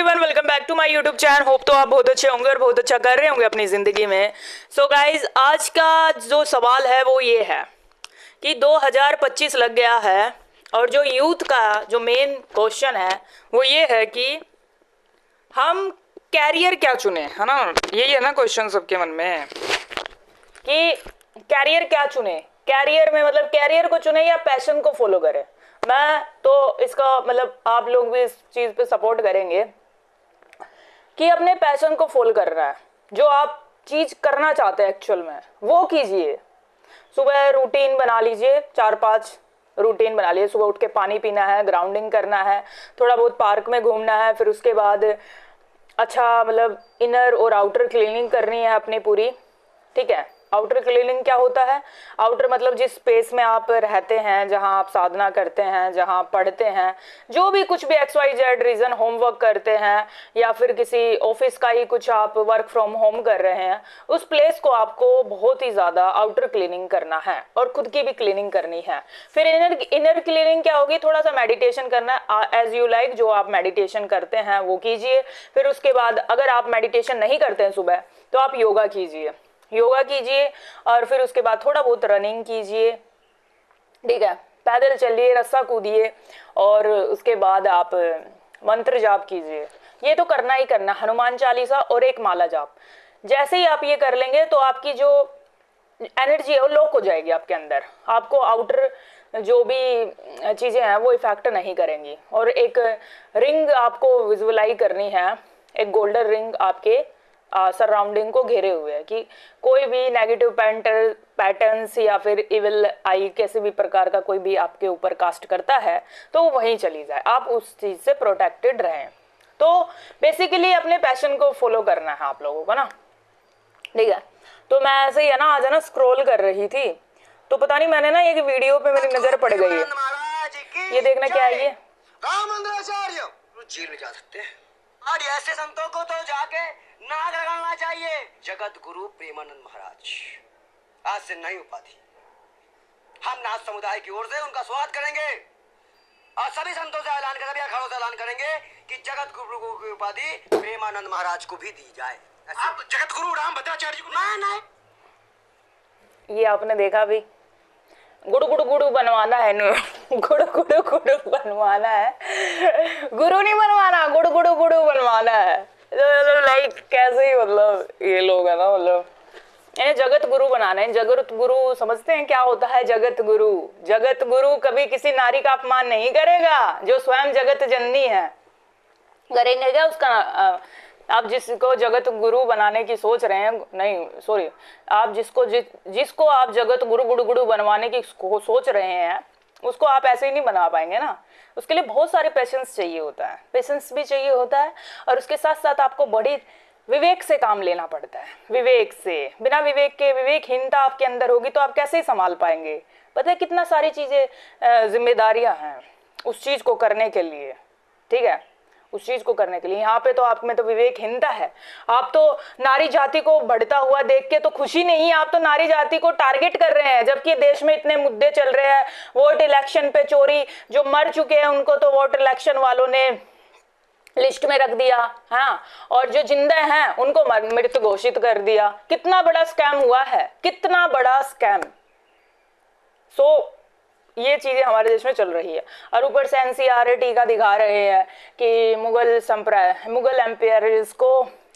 Everyone, welcome back to my YouTube channel. Hope तो आप बहुत अच्छे होंगे और बहुत अच्छा कर रहे होंगे अपनी ज़िंदगी में। सो गाइज, आज का जो सवाल है वो ये है कि 2025 लग गया है और जो यूथ का जो मेन क्वेश्चन है वो ये है कि हम कैरियर क्या चुने, है ना। यही है ना क्वेश्चन सबके मन में कि कैरियर क्या चुने। कैरियर में मतलब कैरियर को चुने या पैशन को फॉलो करें। मैं तो इसका मतलब आप लोग भी इस चीज़ पे सपोर्ट करेंगे कि अपने पैशन को फॉलो करना है। जो आप चीज़ करना चाहते हैं एक्चुअल में वो कीजिए। सुबह रूटीन बना लीजिए, 4-5 रूटीन बना लीजिए। सुबह उठ के पानी पीना है, ग्राउंडिंग करना है, थोड़ा बहुत पार्क में घूमना है, फिर उसके बाद अच्छा मतलब इनर और आउटर क्लीनिंग करनी है अपनी पूरी। ठीक है। आउटर क्लीनिंग क्या होता है? आउटर मतलब जिस स्पेस में आप रहते हैं, जहां आप साधना करते हैं, जहां आप पढ़ते हैं, जो भी कुछ भी XYZ रीज़न, होमवर्क करते हैं या फिर किसी ऑफिस का ही कुछ आप वर्क फ्रॉम होम कर रहे हैं, उस प्लेस को आपको बहुत ही ज़्यादा आउटर क्लीनिंग करना है और खुद की भी क्लीनिंग करनी है। फिर इनर क्लीनिंग क्या होगी? थोड़ा सा मेडिटेशन करना है, एज यू लाइक। जो आप मेडिटेशन करते हैं वो कीजिए। फिर उसके बाद अगर आप मेडिटेशन नहीं करते हैं सुबह तो आप योगा कीजिए, और फिर उसके बाद थोड़ा बहुत रनिंग कीजिए। ठीक है। पैदल चलिए, रस्सा कूदिए और उसके बाद आप मंत्र जाप कीजिए। ये तो करना ही करना। हनुमान चालीसा और एक माला जाप। जैसे ही आप ये कर लेंगे तो आपकी जो एनर्जी है वो लॉक हो जाएगी आपके अंदर। आपको आउटर जो भी चीज़ें हैं वो इफेक्ट नहीं करेंगी। और एक रिंग आपको विजुअलाइज करनी है, एक गोल्डन रिंग आपके सराउंडिंग को घेरे हुए है कि कोई भी नेगेटिव पैटर्न्स या फिर इविल आई किसी भी प्रकार का कोई भी आपके ऊपर कास्ट करता है तो वहीं चली जाए, आप उस चीज़ से प्रोटेक्टेड रहें। तो बेसिकली अपने पैशन को फॉलो करना है आप लोगों को ना। ठीक है। तो मैं ऐसे ही है ना आज है ना स्क्रॉल कर रही थी तो पता नहीं मैंने ना एक वीडियो पे मेरी नज़र पड़ गई है। ये देखना क्या है, ये रामाचार्य जेल में जा सकते हैं और ऐसे संतों को तो जाके नाग लगाना चाहिए। जगत गुरु प्रेमानंद महाराज आज से नई उपाधि हम नाथ समुदाय की ओर से उनका स्वागत करेंगे और सभी संतों से ऐलान करेंगे, सभी अखाड़ों से ऐलान करेंगे कि जगत गुरु की उपाधि प्रेमानंद महाराज को भी दी जाए। आप जगत गुरु राम भद्राचार्य जी को नहीं। ये आपने देखा भी, गुड़ु गुड़ु गुड़ु बनवाना है नु गुड़ु गुड़ु गुड़ु बनवाना है, गुरु नहीं बनवाना, गुड़ु गुड़ु गुड़ु बनवाना है। लाइक कैसे ही मतलब ये लोग है ना, मतलब इन्हें जगत गुरु बनाना है। जगत गुरु समझते हैं क्या होता है? जगत गुरु, जगत गुरु कभी किसी नारी का अपमान नहीं करेगा जो स्वयं जगत जननी है। करेंगे क्या उसका? आप जिसको जगत गुरु बनाने की सोच रहे हैं, नहीं सॉरी, आप जिसको आप जगत गुरु गुरु गुरु बनवाने की सोच रहे हैं उसको आप ऐसे ही नहीं बना पाएंगे ना। उसके लिए बहुत सारे पेशेंस चाहिए होता है, पेशेंस भी चाहिए होता है और उसके साथ साथ आपको बड़ी विवेक से काम लेना पड़ता है। विवेक से, बिना विवेक के, विवेकहीनता आपके अंदर होगी तो आप कैसे संभाल पाएंगे? पता है कितना सारी चीज़ें जिम्मेदारियां हैं उस चीज़ को करने के लिए। ठीक है, उस चीज़ को करने के लिए यहाँ पे तो आप में तो विवेकहीनता है। आप तो नारी जाति को बढ़ता हुआ देख के तो खुशी नहीं, आप तो नारी जाति को टारगेट कर रहे हैं। जबकि देश में इतने मुद्दे चल रहे हैं, वोट इलेक्शन पे चोरी, जो मर चुके हैं उनको तो वोट इलेक्शन वालों ने लिस्ट में रख दिया, हाँ, और जो जिंदा हैं उनको मृत घोषित कर दिया। कितना बड़ा स्कैम हुआ है, कितना बड़ा स्कैम। ये चीज़ें हमारे देश में चल रही है। और ऊपर से NCERT का दिखा रहे हैं कि मुगल एम्पायर्स को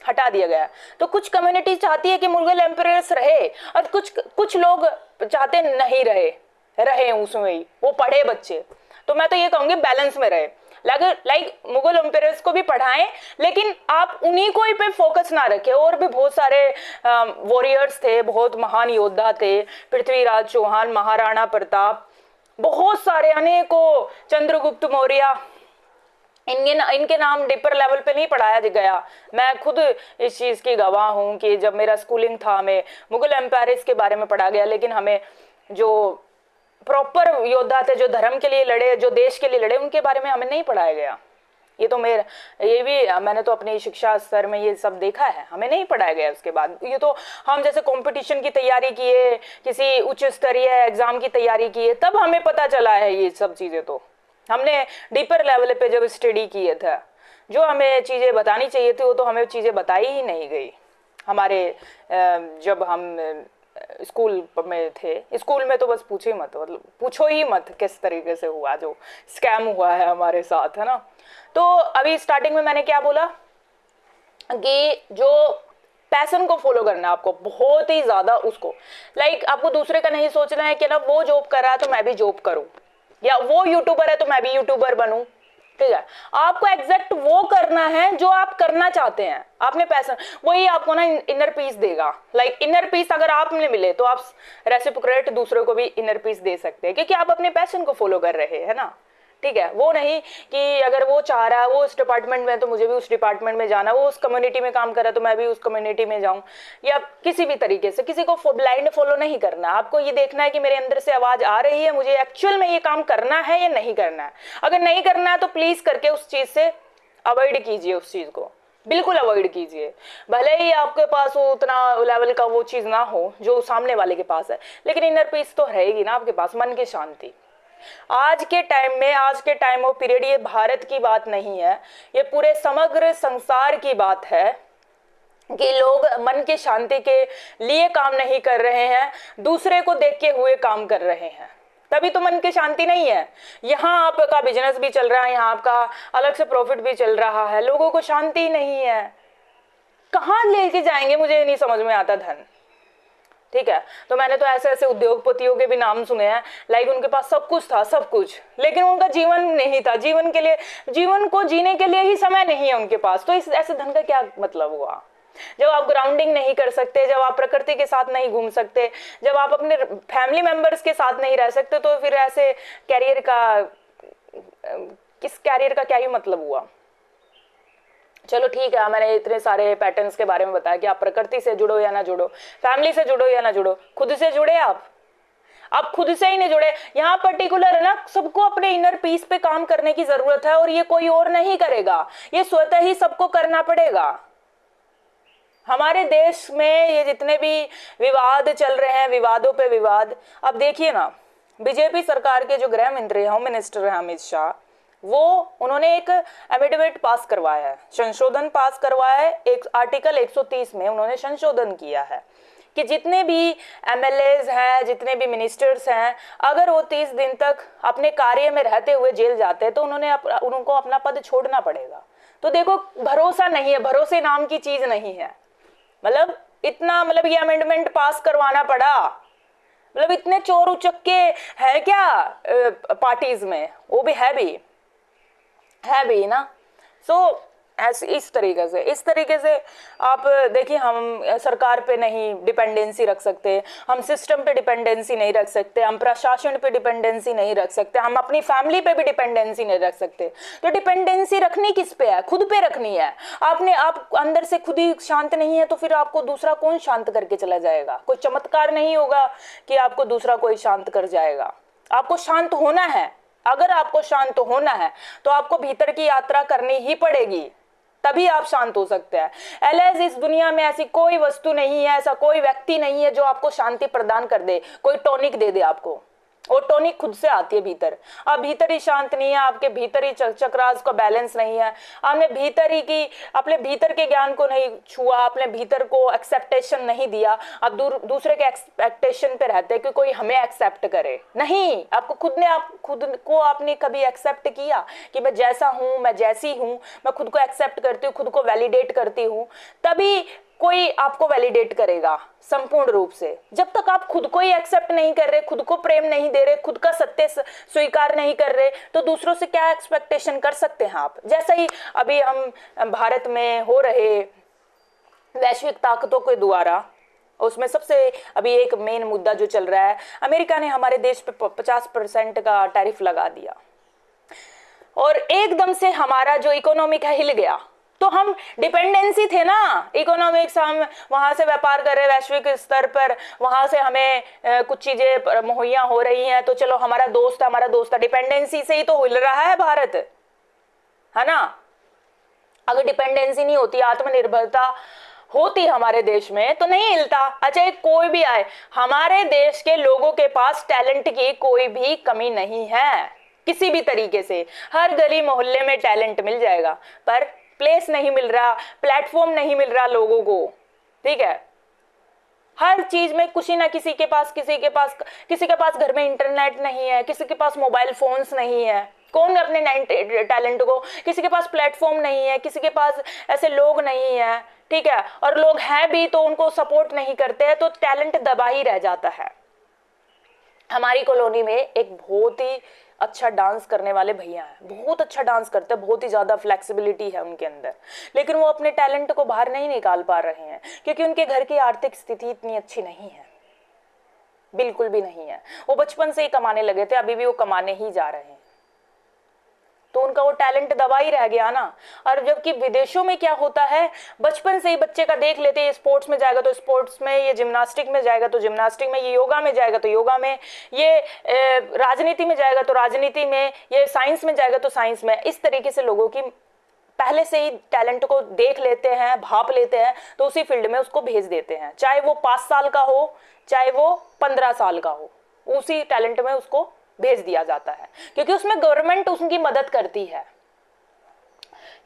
हटा दिया गया। तो कुछ कम्युनिटी चाहती है कि मुगल एम्पायर्स रहे और कुछ लोग चाहते नहीं रहे उसमें ही, वो पढ़े बच्चे। तो मैं तो ये कहूँगी बैलेंस में रहे। लाइक मुगल एम्पायर्स को भी पढ़ाएं लेकिन आप उन्हीं को ही पे फोकस ना रखें। और भी बहुत सारे वॉरियर्स थे, बहुत महान योद्धा थे, पृथ्वीराज चौहान, महाराणा प्रताप, बहुत सारे अनेकों, चंद्रगुप्त मौर्य, इनके नाम डिपर लेवल पे नहीं पढ़ाया गया। मैं खुद इस चीज़ की गवाह हूँ कि जब मेरा स्कूलिंग था हमें मुगल एम्पायर्स के बारे में पढ़ा गया, लेकिन हमें जो प्रॉपर योद्धा थे, जो धर्म के लिए लड़े, जो देश के लिए लड़े, उनके बारे में हमें नहीं पढ़ाया गया। मैंने तो अपनी शिक्षा स्तर में ये सब देखा है, हमें नहीं पढ़ाया गया। उसके बाद ये तो हम जैसे कंपटीशन की तैयारी किए, किसी उच्च स्तरीय एग्जाम की तैयारी किए, तब हमें पता चला है ये सब चीज़ें। तो हमने डीपर लेवल पे जब स्टडी किए थे जो हमें चीज़ें बतानी चाहिए थी वो तो हमें चीज़ें बताई ही नहीं गई। हमारे जब हम स्कूल में थे, स्कूल में तो बस पूछो ही मत, मतलब पूछो ही मत किस तरीके से हुआ, जो स्कैम हुआ है हमारे साथ, है ना। तो अभी स्टार्टिंग में मैंने क्या बोला कि जो पैशन को फॉलो करना है आपको बहुत ही ज़्यादा, उसको आपको दूसरे का नहीं सोचना है कि ना वो जॉब कर रहा है तो मैं भी जॉब करूं, या वो यूट्यूबर है तो मैं भी यूट्यूबर बनूं, ठीक है। आपको एग्जैक्ट वो करना है जो आप करना चाहते हैं, आपने पैशन, वही आपको ना इनर पीस देगा। इनर पीस अगर आपने मिले तो आप रेसिप्रोकेट दूसरों को भी इनर पीस दे सकते हैं, क्योंकि आप अपने पैशन को फॉलो कर रहे हैं ना, ठीक है। वो नहीं कि अगर वो चाह रहा है वो उस डिपार्टमेंट में तो मुझे भी उस डिपार्टमेंट में जाना, वो उस कम्युनिटी में काम कर रहा है तो मैं भी उस कम्युनिटी में जाऊं, या किसी भी तरीके से किसी को ब्लाइंड फॉलो नहीं करना। आपको ये देखना है कि मेरे अंदर से आवाज आ रही है, मुझे एक्चुअल में ये काम करना है या नहीं करना है। अगर नहीं करना है तो प्लीज करके उस चीज से अवॉइड कीजिए, उस चीज को बिल्कुल अवॉइड कीजिए। भले ही आपके पास वो उतना लेवल का वो चीज ना हो जो सामने वाले के पास है, लेकिन इनर पीस तो रहेगी ना आपके पास, मन की शांति। आज के टाइम ऑफ पीरियड, ये भारत की बात नहीं है, ये पूरे समग्र संसार की बात है कि लोग मन की शांति के लिए काम नहीं कर रहे हैं, दूसरे को देख के हुए काम कर रहे हैं, तभी तो मन की शांति नहीं है। यहाँ आपका बिजनेस भी चल रहा है, यहाँ आपका अलग से प्रॉफिट भी चल रहा है, लोगों को शांति नहीं है, कहाँ लेके जाएंगे मुझे नहीं समझ में आता धन, ठीक है। तो मैंने तो ऐसे ऐसे उद्योगपतियों के भी नाम सुने हैं, उनके पास सब कुछ था, सब कुछ, लेकिन उनका जीवन नहीं था, जीवन को जीने के लिए ही समय नहीं है उनके पास। तो इस ऐसे धन का क्या मतलब हुआ? जब आप ग्राउंडिंग नहीं कर सकते, जब आप प्रकृति के साथ नहीं घूम सकते, जब आप अपने फैमिली मेंबर्स के साथ नहीं रह सकते, तो फिर ऐसे किस कैरियर का क्या ही मतलब हुआ? चलो ठीक है, मैंने इतने सारे पैटर्न्स के बारे में बताया कि आप प्रकृति से जुड़ो या ना जुड़ो, फैमिली से जुड़ो या ना जुड़ो, खुद से जुड़े आप खुद से ही नहीं जुड़े। यहाँ पर्टिकुलर है ना, सबको अपने इनर पीस पे काम करने की जरूरत है, और ये कोई और नहीं करेगा, ये स्वतः ही सबको करना पड़ेगा। हमारे देश में ये जितने भी विवाद चल रहे हैं, विवादों पे विवाद, अब देखिए ना, बीजेपी सरकार के जो गृह मंत्री होम मिनिस्टर है अमित शाह, उन्होंने एक एमेंडमेंट पास करवाया है, संशोधन पास करवाया है, एक आर्टिकल 130 में उन्होंने संशोधन किया है कि जितने भी एमएलएज हैं, जितने भी मिनिस्टर्स हैं, अगर वो 30 दिन तक अपने कार्य में रहते हुए जेल जाते हैं तो उनको अपना पद छोड़ना पड़ेगा। तो देखो, भरोसा नहीं है, भरोसे नाम की चीज नहीं है। ये अमेंडमेंट पास करवाना पड़ा, इतने चोर उचक्के है क्या पार्टीज में? वो भी है भी ना। इस तरीके से आप देखिए, हम सरकार पे नहीं डिपेंडेंसी रख सकते, हम सिस्टम पे डिपेंडेंसी नहीं रख सकते, हम प्रशासन पे डिपेंडेंसी नहीं रख सकते, हम अपनी फैमिली पे भी डिपेंडेंसी नहीं रख सकते। तो डिपेंडेंसी रखनी किस पे है? खुद पे रखनी है। आप अंदर से खुद ही शांत नहीं है तो फिर आपको दूसरा कौन शांत करके चला जाएगा? कोई चमत्कार नहीं होगा कि आपको दूसरा कोई शांत कर जाएगा। आपको शांत होना है। अगर आपको शांत होना है तो आपको भीतर की यात्रा करनी ही पड़ेगी, तभी आप शांत हो सकते हैं। एलएस इस दुनिया में ऐसी कोई वस्तु नहीं है, ऐसा कोई व्यक्ति नहीं है जो आपको शांति प्रदान कर दे, कोई टॉनिक दे दे आपको। वो टॉनिक खुद से आती है भीतर। आप भीतर ही शांत नहीं है, आपके भीतर ही चक्रास का बैलेंस नहीं है, आपने अपने भीतर के ज्ञान को नहीं छुआ, अपने भीतर को एक्सेप्टेशन नहीं दिया। आप दूसरे के एक्सपेक्टेशन पे रहते हैं कि कोई हमें एक्सेप्ट करे। नहीं, आपको खुद को आपने कभी एक्सेप्ट किया कि मैं जैसा हूं, मैं जैसी हूं, मैं खुद को एक्सेप्ट करती हूँ, खुद को वैलिडेट करती हूँ, तभी कोई आपको वैलिडेट करेगा संपूर्ण रूप से। जब तक आप खुद को ही एक्सेप्ट नहीं कर रहे, खुद को प्रेम नहीं दे रहे, खुद का सत्य स्वीकार नहीं कर रहे, तो दूसरों से क्या एक्सपेक्टेशन कर सकते हैं आप? जैसा ही अभी हम भारत में हो रहे वैश्विक ताकतों के द्वारा, उसमें सबसे अभी एक मेन मुद्दा जो चल रहा है, अमेरिका ने हमारे देश पे 50% का टैरिफ लगा दिया और एकदम से हमारा जो इकोनॉमिक है हिल गया। तो हम डिपेंडेंसी थे ना, इकोनॉमिक्स, हम वहां से व्यापार कर रहे वैश्विक स्तर पर, वहां से हमें कुछ चीजें मुहैया हो रही हैं, तो चलो हमारा दोस्त है, डिपेंडेंसी से ही तो हिल रहा है भारत, है ना। अगर डिपेंडेंसी नहीं होती, आत्मनिर्भरता होती हमारे देश में, तो नहीं हिलता। अच्छा, कोई भी आए, हमारे देश के लोगों के पास टैलेंट की कोई भी कमी नहीं है किसी भी तरीके से, हर गली मोहल्ले में टैलेंट मिल जाएगा, पर प्लेस नहीं मिल रहा, प्लेटफॉर्म नहीं मिल रहा लोगों को, ठीक है। हर चीज में किसी ना किसी के पास घर में इंटरनेट नहीं है, किसी के पास मोबाइल फोन्स नहीं है, कौन अपने टैलेंट को, किसी के पास प्लेटफॉर्म नहीं है, किसी के पास ऐसे लोग नहीं है, ठीक है। और लोग हैं भी तो उनको सपोर्ट नहीं करते हैं, तो टैलेंट दबा ही रह जाता है। हमारी कॉलोनी में एक बहुत ही अच्छा डांस करने वाले भैया हैं, बहुत अच्छा डांस करते हैं, बहुत ही ज्यादा फ्लेक्सिबिलिटी है उनके अंदर, लेकिन वो अपने टैलेंट को बाहर नहीं निकाल पा रहे हैं क्योंकि उनके घर की आर्थिक स्थिति इतनी अच्छी नहीं है, बिल्कुल भी नहीं है। वो बचपन से ही कमाने लगे थे, अभी भी वो कमाने ही जा रहे हैं, तो उनका वो टैलेंट दबा ही रह गया ना। और जबकि विदेशों में क्या होता है, बचपन से ही बच्चे का देख लेते हैं, स्पोर्ट्स में जाएगा तो स्पोर्ट्स में, ये जिम्नास्टिक में जाएगा तो जिम्नास्टिक में, ये योगा में जाएगा तो योगा में, ये राजनीति में जाएगा तो राजनीति में, ये साइंस में जाएगा तो साइंस में। इस तरीके से लोगों की पहले से ही टैलेंट को देख लेते हैं, भाप लेते हैं, तो उसी फील्ड में उसको भेज देते हैं, चाहे वो 5 साल का हो चाहे वो 15 साल का हो, उसी टैलेंट में उसको भेज दिया जाता है क्योंकि उसमें गवर्नमेंट उसकी मदद करती है।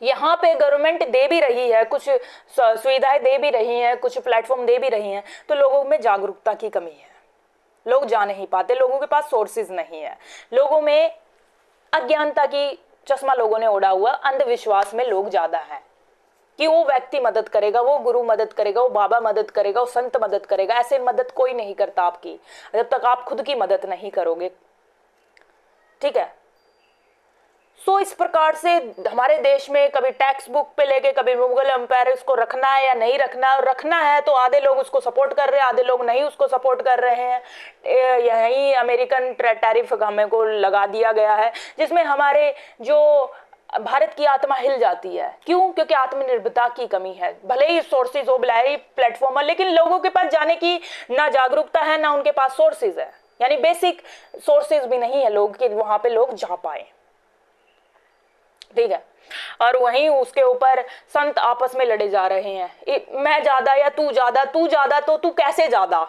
यहाँ पे गवर्नमेंट दे भी रही है, कुछ सुविधाएं दे भी रही हैं, कुछ प्लेटफॉर्म दे भी रही हैं, तो लोगों में जागरूकता की कमी है, लोग जा नहीं पाते, लोगों के पास सोर्सेज नहीं है, लोगों में अज्ञानता की चश्मा लोगों ने ओढ़ा हुआ, अंधविश्वास में लोग ज्यादा हैं कि वो व्यक्ति मदद करेगा, वो गुरु मदद करेगा, वो बाबा मदद करेगा, वो संत मदद करेगा। ऐसे मदद कोई नहीं करता आपकी जब तक आप खुद की मदद नहीं करोगे, ठीक है। सो इस प्रकार से हमारे देश में कभी टेक्स्ट बुक पे लेके कभी मुगल एम्पायर, उसको रखना है या नहीं रखना, और रखना है तो आधे लोग उसको सपोर्ट कर रहे हैं, आधे लोग नहीं उसको सपोर्ट कर रहे हैं। यही अमेरिकन टैरिफ हमें को लगा दिया गया है, जिसमें हमारे जो भारत की आत्मा हिल जाती है। क्यों? क्योंकि आत्मनिर्भरता की कमी है। भले ही सोर्सेज हो, भले ही प्लेटफॉर्म है, लेकिन लोगों के पास जाने की ना जागरूकता है, ना उनके पास सोर्सेज है, यानी बेसिक सोर्सेज भी नहीं है लोग कि वहां पे लोग जा पाए, ठीक है। और वहीं उसके ऊपर संत आपस में लड़े जा रहे हैं, मैं ज्यादा या तू ज्यादा, तू ज्यादा तो तू कैसे ज्यादा,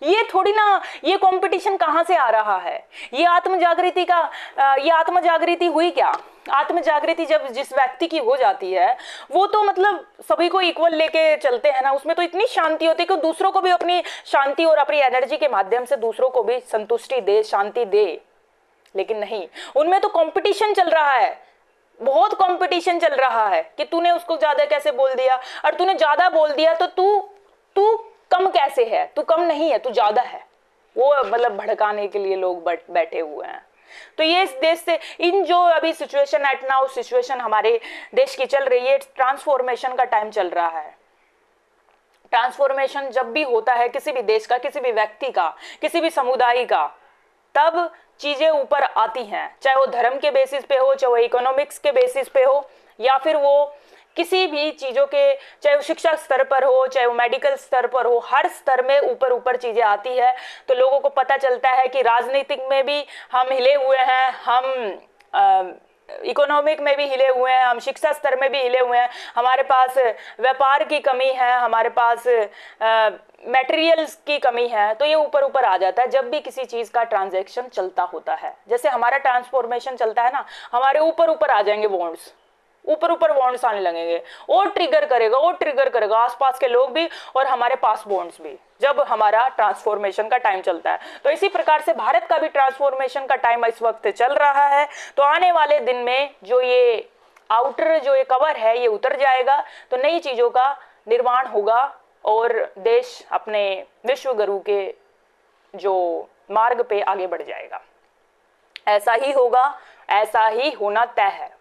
ये थोड़ी ना, ये कंपटीशन कहां से आ रहा है? ये आत्मजागृति का, ये आत्मजागृति हुई क्या? आत्मजागृति जब जिस व्यक्ति की हो जाती है वो तो मतलब सभी को इक्वल लेके चलते हैं ना, उसमें तो इतनी शांति होती है कि दूसरों को भी अपनी शांति और अपनी एनर्जी के माध्यम से दूसरों को भी संतुष्टि दे, शांति दे। लेकिन नहीं, उनमें तो कंपटीशन चल रहा है, बहुत कंपटीशन चल रहा है कि तूने उसको ज्यादा कैसे बोल दिया, और तूने ज्यादा बोल दिया तो तू कम कैसे है, तू कम नहीं है, तू ज्यादा है। वो मतलब भड़काने के लिए लोग बैठे हुए हैं। तो ये इस देश से, इन जो अभी सिचुएशन एट नाउ सिचुएशन हमारे देश की चल रही है, ट्रांसफॉर्मेशन का टाइम चल रहा है। ट्रांसफॉर्मेशन जब भी होता है किसी भी देश का, किसी भी व्यक्ति का, किसी भी समुदाय का, तब चीजें ऊपर आती हैं, चाहे वो धर्म के बेसिस पे हो, चाहे वो इकोनॉमिक्स के बेसिस पे हो, या फिर वो किसी भी चीजों के, चाहे वो शिक्षा स्तर पर हो, चाहे वो मेडिकल स्तर पर हो, हर स्तर में ऊपर ऊपर चीजें आती है। तो लोगों को पता चलता है कि राजनीतिक में भी हम हिले हुए हैं, हम इकोनॉमिक में भी हिले हुए हैं, हम शिक्षा स्तर में भी हिले हुए हैं, हमारे पास व्यापार की कमी है, हमारे पास मटेरियल्स की कमी है। तो ये ऊपर ऊपर आ जाता है जब भी किसी चीज का ट्रांजैक्शन चलता होता है। जैसे हमारा ट्रांसफॉर्मेशन चलता है ना, हमारे ऊपर ऊपर आ जाएंगे बॉन्ड्स, ऊपर ऊपर बॉन्ड्स आने लगेंगे, और ट्रिगर करेगा आसपास के लोग भी और हमारे पास बॉन्ड्स भी, जब हमारा ट्रांसफॉर्मेशन का टाइम चलता है। तो इसी प्रकार से भारत का भी ट्रांसफॉर्मेशन का टाइम इस वक्त चल रहा है। तो आने वाले दिन में जो ये आउटर जो ये कवर है ये उतर जाएगा, तो नई चीजों का निर्माण होगा और देश अपने विश्व गुरु के जो मार्ग पे आगे बढ़ जाएगा। ऐसा ही होगा, ऐसा ही होना तय है,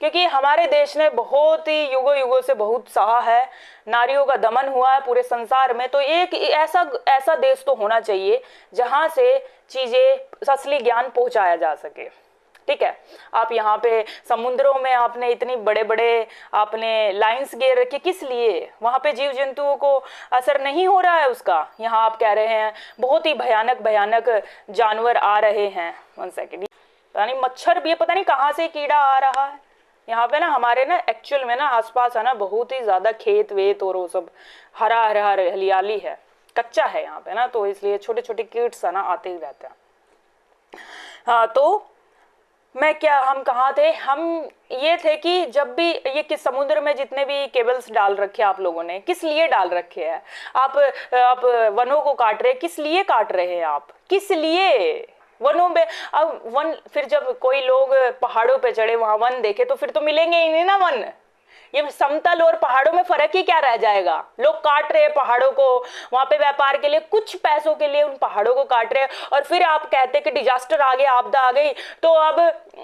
क्योंकि हमारे देश ने बहुत ही युगों युगों से बहुत सहा है, नारियों का दमन हुआ है पूरे संसार में। तो एक ऐसा देश तो होना चाहिए जहां से चीजें असली ज्ञान पहुंचाया जा सके, ठीक है। आप यहाँ पे समुद्रों में आपने इतनी बड़े बड़े आपने लाइंस गिर रखे, किस लिए? वहां पे जीव जंतुओं को असर नहीं हो रहा है उसका। यहाँ आप कह रहे हैं बहुत ही भयानक भयानक जानवर आ रहे हैं। 1 सेकेंड, पता नहीं मच्छर भी, पता नहीं कहाँ से कीड़ा आ रहा है यहाँ पे ना। हमारे ना एक्चुअल में ना आसपास है ना बहुत ही ज्यादा खेत वेत और वो सब हरा हरा हरियाली है, कच्चा है यहाँ पे ना, तो इसलिए छोटे छोटे कीट्स है ना आते ही रहते हैं। हाँ, तो हम कहाँ थे? हम ये थे कि जब भी ये किस समुद्र में जितने भी केबल्स डाल रखे आप लोगों ने, किस लिए डाल रखे हैं? आप वनों को काट रहे हैं, किस लिए काट रहे हैं आप? किस लिए? वनों में अब वन, फिर जब कोई लोग पहाड़ों पे चढ़े वहां वन देखे तो फिर तो मिलेंगे ही नहीं ना वन। ये समतल और पहाड़ों में फर्क ही क्या रह जाएगा? लोग काट रहे हैं पहाड़ों को वहां पे व्यापार के लिए, कुछ पैसों के लिए उन पहाड़ों को काट रहे हैं। और फिर आप कहते हैं कि डिजास्टर आ गया, आपदा आ गई, तो अब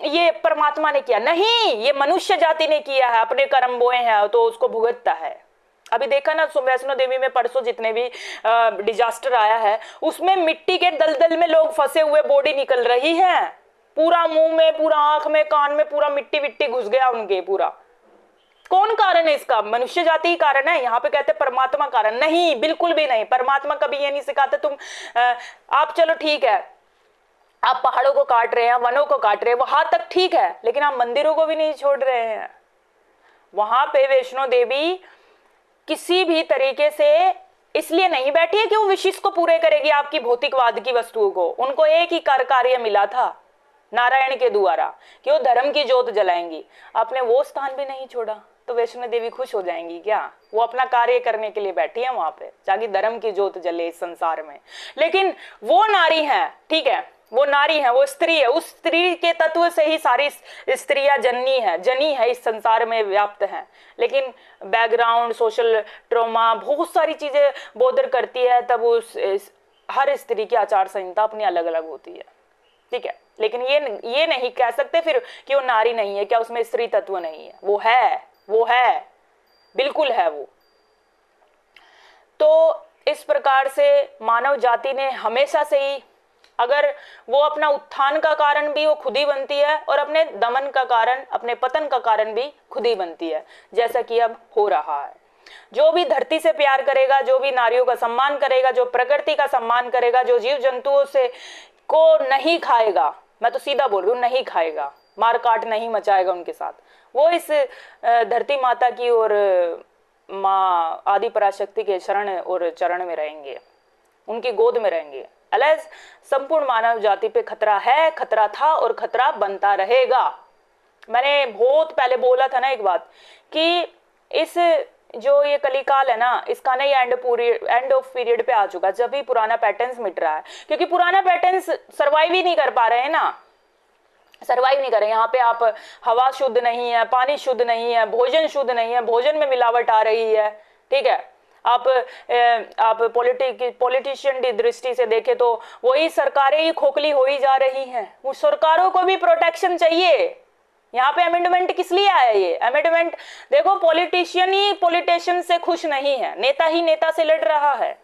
ये परमात्मा ने किया? नहीं, ये मनुष्य जाति ने किया है, अपने कर्म बोए हैं तो उसको भुगतता है। अभी देखा ना वैष्णो देवी में परसों जितने भी डिजास्टर आया है, उसमें मिट्टी के दलदल में लोग फंसे हुए बॉडी निकल रही है, पूरा मुंह में, पूरा आंख में, कान में पूरा मिट्टी विट्टी घुस गया उनके पूरा। कौन कारण है इसका? मनुष्य जाति ही कारण है। यहाँ पे कहते परमात्मा कारण नहीं, बिल्कुल भी नहीं। परमात्मा कभी ये नहीं सिखाते तुम आप चलो ठीक है, आप पहाड़ों को काट रहे हैं, वनों को काट रहे हैं, वहां तक ठीक है, लेकिन आप मंदिरों को भी नहीं छोड़ रहे हैं। वहां पे वैष्णो देवी किसी भी तरीके से इसलिए नहीं बैठी है कि वो विशिष्ट को पूरे करेगी आपकी भौतिकवाद की वस्तुओं को। उनको एक ही कार्य मिला था नारायण के द्वारा कि वो धर्म की जोत जलाएंगी। आपने वो स्थान भी नहीं छोड़ा तो वैष्णो देवी खुश हो जाएंगी क्या? वो अपना कार्य करने के लिए बैठी है वहां पे, ताकि धर्म की जोत जले इस संसार में। लेकिन वो नारी है, ठीक है, वो नारी है, वो स्त्री है, उस स्त्री के तत्व से ही सारी स्त्रियां जनी है इस संसार में व्याप्त हैं। लेकिन बैकग्राउंड, सोशल ट्रॉमा, बहुत सारी चीजें बोधर करती है, तब उस हर स्त्री की आचार संहिता अपनी अलग अलग होती है, ठीक है। लेकिन ये नहीं कह सकते फिर कि वो नारी नहीं है, क्या उसमें स्त्री तत्व नहीं है? वो है, बिल्कुल है वो। तो इस प्रकार से मानव जाति ने हमेशा से ही, अगर वो अपना उत्थान का कारण भी वो खुद ही बनती है और अपने दमन का कारण, अपने पतन का कारण भी खुद ही बनती है, जैसा कि अब हो रहा है। जो भी धरती से प्यार करेगा, जो भी नारियों का सम्मान करेगा, जो प्रकृति का सम्मान करेगा, जो जीव जंतुओं से को नहीं खाएगा, मैं तो सीधा बोल रही हूँ, नहीं खाएगा, मार काट नहीं मचाएगा उनके साथ, वो इस धरती माता की और माँ आदि पराशक्ति के शरण और चरण में रहेंगे, उनकी गोद में रहेंगे। अलग संपूर्ण मानव जाति पे खतरा है, खतरा था और खतरा बनता रहेगा। मैंने बहुत पहले बोला था ना एक बात कि इस जो ये कलिकाल है ना, इसका ना ये एंड ऑफ पीरियड पे आ चुका, जब भी पुराना पैटर्न्स मिट रहा है, क्योंकि पुराना पैटर्न्स सर्वाइव ही नहीं कर पा रहे हैं ना, सर्वाइव नहीं करें। यहाँ पे आप हवा शुद्ध नहीं है, पानी शुद्ध नहीं है, भोजन शुद्ध नहीं है, भोजन में मिलावट आ रही है, ठीक है। आप पॉलिटिशियन की दृष्टि से देखें तो वही सरकारें ही खोखली हो ही जा रही हैं। वो सरकारों को भी प्रोटेक्शन चाहिए। यहाँ पे अमेंडमेंट किस लिए आया? ये अमेंडमेंट देखो, पॉलिटिशियन ही पॉलिटिशियन से खुश नहीं है, नेता ही नेता से लड़ रहा है।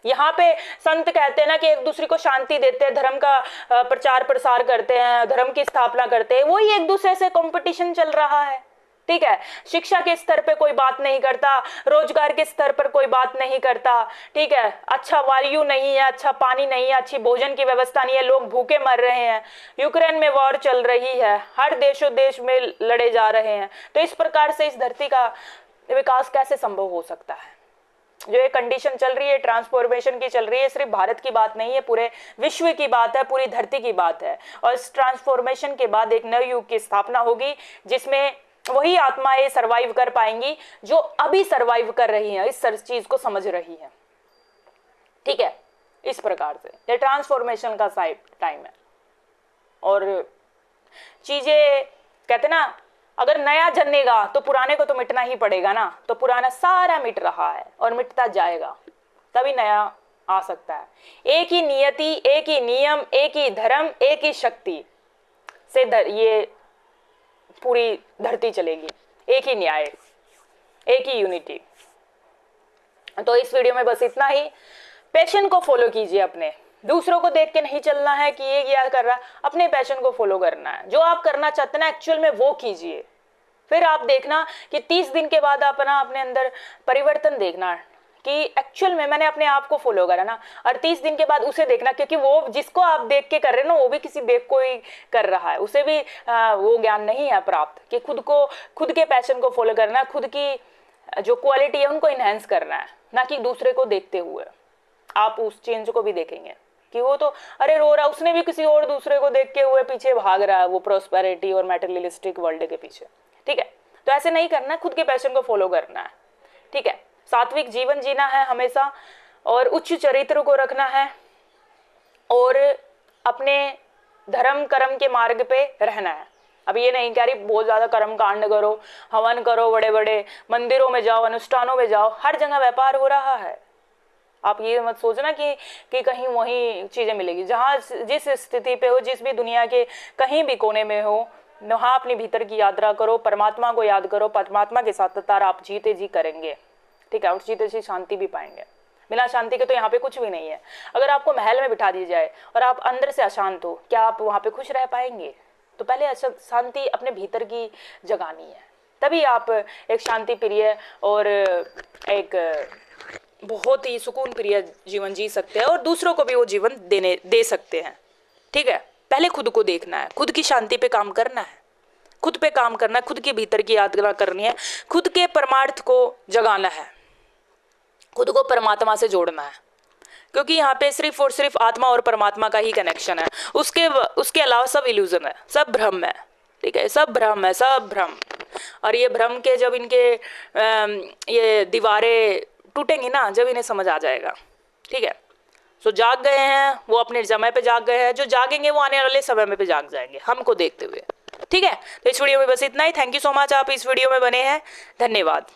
यहाँ पे संत कहते हैं ना कि एक दूसरे को शांति देते हैं, धर्म का प्रचार प्रसार करते हैं, धर्म की स्थापना करते हैं, वही एक दूसरे से कंपटीशन चल रहा है, ठीक है। शिक्षा के स्तर पे कोई बात नहीं करता, रोजगार के स्तर पर कोई बात नहीं करता, ठीक है। अच्छा वायु नहीं है, अच्छा पानी नहीं है, अच्छी भोजन की व्यवस्था नहीं है, लोग भूखे मर रहे हैं, यूक्रेन में वॉर चल रही है, हर देशों देश में लड़े जा रहे हैं। तो इस प्रकार से इस धरती का विकास कैसे संभव हो सकता है? जो ये कंडीशन चल रही है, ट्रांसफॉर्मेशन की चल रही है, सिर्फ भारत की बात नहीं है, पूरे विश्व की बात है, पूरी धरती की बात है। और इस ट्रांसफॉर्मेशन के बाद एक नए युग की स्थापना होगी, जिसमें वही आत्माएं सर्वाइव कर पाएंगी जो अभी सर्वाइव कर रही हैं, इस चीज को समझ रही हैं, ठीक है। इस प्रकार से ये ट्रांसफॉर्मेशन का टाइम है। और चीजें कहते ना, अगर नया जन्मेगा तो पुराने को तो मिटना ही पड़ेगा ना, तो पुराना सारा मिट रहा है और मिटता जाएगा, तभी नया आ सकता है। एक ही नियति, एक ही नियम, एक ही धर्म, एक ही शक्ति से ये पूरी धरती चलेगी, एक ही न्याय, एक ही यूनिटी। तो इस वीडियो में बस इतना ही। पैशन को फॉलो कीजिए, अपने दूसरों को देख के नहीं चलना है कि ये क्या कर रहा है, अपने पैशन को फॉलो करना है। जो आप करना चाहते हैं ना एक्चुअल में वो कीजिए, फिर आप देखना कि 30 दिन के बाद अपने अंदर परिवर्तन देखना कि एक्चुअल में मैंने अपने आप को फॉलो करा ना, और 30 दिन के बाद उसे देखना, क्योंकि वो जिसको आप देख के कर रहे हैं ना, वो भी किसी देख को ही कर रहा है, उसे भी वो ज्ञान नहीं है प्राप्त कि खुद के पैशन को फॉलो करना, खुद की जो क्वालिटी है उनको इनहेंस करना है, ना कि दूसरे को देखते हुए। आप उस चेंज को भी देखेंगे, कि वो तो अरे रो रहा, उसने भी किसी और दूसरे को देख के हुए पीछे भाग रहा है, वो प्रोस्पेरिटी और मैटेरियलिस्टिक वर्ल्ड के पीछे। ठीक है, तो ऐसे नहीं करना है, खुद के पैशन को फॉलो करना है। ठीक है, सात्विक जीवन जीना है हमेशा, और उच्च चरित्र को रखना है, और अपने धर्म कर्म के मार्ग पे रहना है। अब ये नहीं कह रही बहुत ज़्यादा कर्म कांड करो, हवन करो, बड़े बड़े मंदिरों में जाओ, अनुष्ठानों में जाओ, हर जगह व्यापार हो रहा है। आप ये मत सोचना कि कहीं वही चीज़ें मिलेगी। जहाँ जिस स्थिति पे हो, जिस भी दुनिया के कहीं भी कोने में हो, वहाँ अपनी भीतर की यात्रा करो, परमात्मा को याद करो, परमात्मा के साथ तार आप जीते जी करेंगे। ठीक है, और जीते जी शांति भी पाएंगे। बिना शांति के तो यहाँ पे कुछ भी नहीं है। अगर आपको महल में बिठा दी जाए और आप अंदर से अशांत हो, क्या आप वहाँ पे खुश रह पाएंगे? तो पहले शांति अपने भीतर की जगानी है, तभी आप एक शांति प्रिय और एक बहुत ही सुकून प्रिय जीवन जी सकते हैं, और दूसरों को भी वो जीवन दे सकते हैं। ठीक है, पहले खुद को देखना है, खुद की शांति पे काम करना है, खुद पे काम करना है, खुद के भीतर की यात्रा करनी है, खुद के परमार्थ को जगाना है, खुद को परमात्मा से जोड़ना है, क्योंकि यहाँ पे सिर्फ और सिर्फ आत्मा और परमात्मा का ही कनेक्शन है। उसके अलावा सब इल्यूजन है, सब भ्रम है। ठीक है, सब भ्रम है, सब भ्रम। और ये भ्रम के जब इनके ये दीवारें टूटेंगी ना, जब इन्हें समझ आ जाएगा। ठीक है, सो जाग गए हैं वो, अपने समय पे जाग गए हैं, जो जागेंगे वो आने वाले समय में पे जाग जाएंगे हमको देखते हुए। ठीक है, तो इस वीडियो में बस इतना ही। थैंक यू सो मच, आप इस वीडियो में बने हैं, धन्यवाद।